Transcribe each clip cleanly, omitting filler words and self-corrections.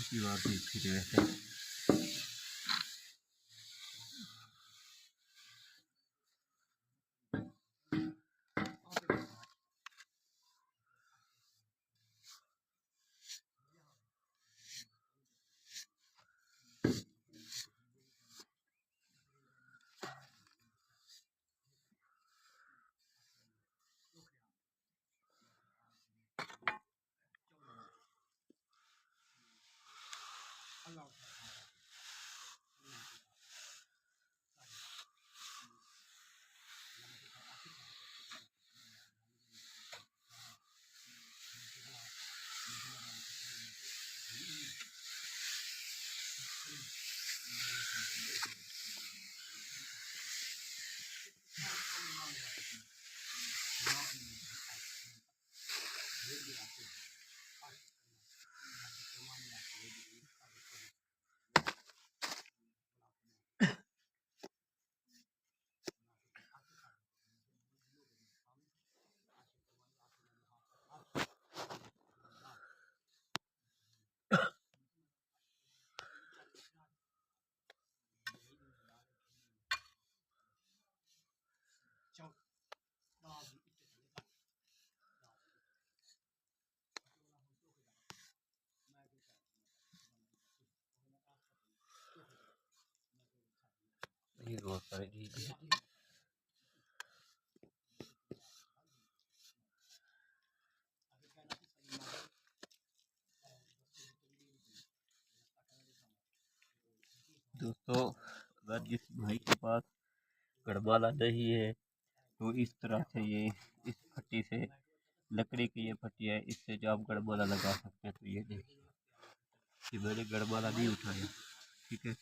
दीवार पे फिर रहता है। ये बहुत सारे दोस्तों, अगर जिस भाई के पास गढ़वाला नहीं है तो इस तरह से ये इस फट्टी से, लकड़ी की ये फट्टी है, इससे जो आप गढ़वाला लगा सकते हैं। तो ये देखिए, ये मैंने गढ़वाला नहीं उठाया, ठीक है,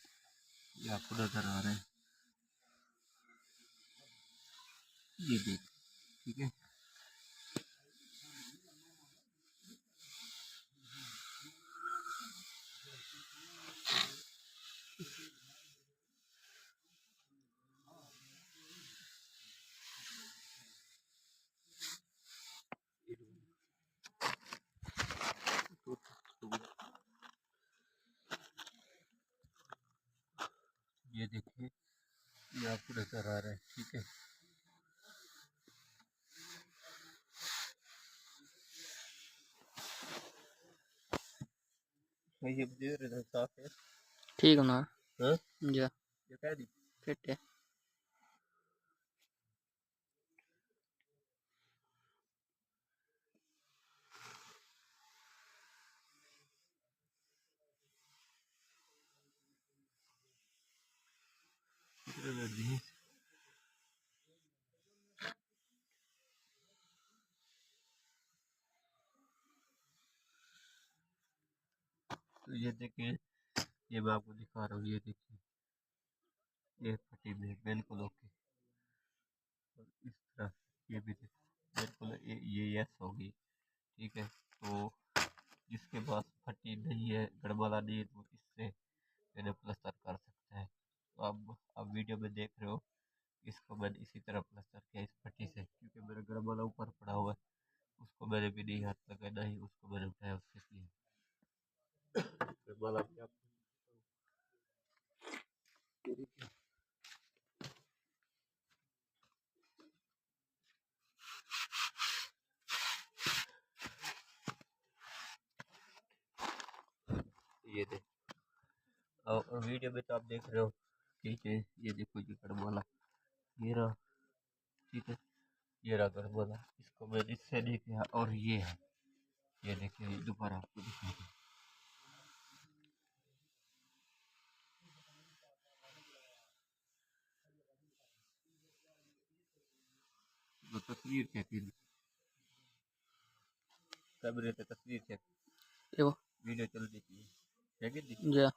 ये आपको नजर आ रहा है, ये देखिए, ठीक है। ये देखिए, ये आपको नजर आ रहा है, ठीक है। ये मुझे साफ है। ठीक ना हाँ जा ये कह दी फिट है। कितने कर दी तो ये देखिए ये मैं आपको दिखा रहा हूँ ये देखिए ये फटी बिल्कुल ओके और इस तरह ये भी देखो बिल्कुल ये यस होगी ठीक है तो जिसके पास फटी नहीं है गड़बड़ा नहीं है तो इससे मैंने प्लस्तर कर सकता है तो अब आप वीडियो में देख रहे हो इसको मैंने इसी तरह प्लस्तर किया इस फटी से क्योंकि मेरा गड़बड़ा ऊपर पड़ा हुआ है उसको मैंने भी नहीं हाथ लगा नहीं उसको मैंने उठाया उससे किया गड़बड़ा भी आपको ये देख और वीडियो में तो आप देख रहे हो ठीक है ये देखो ये गड़बड़ा ये रहा ठीक है ये रहा गड़बड़ा इसको मैंने इससे नहीं किया और ये है ये देखिए दोबारा आपको दिखाऊंगा तो तस्वीर कहती है कैमरे पे तस्वीर क्या ये वो वीडियो चल रही थी क्या कहती थी जा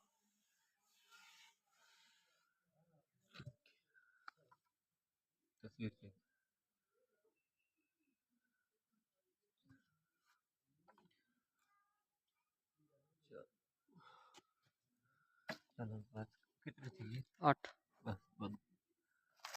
तस्वीर क्या चलो बस कितने चाहिए 8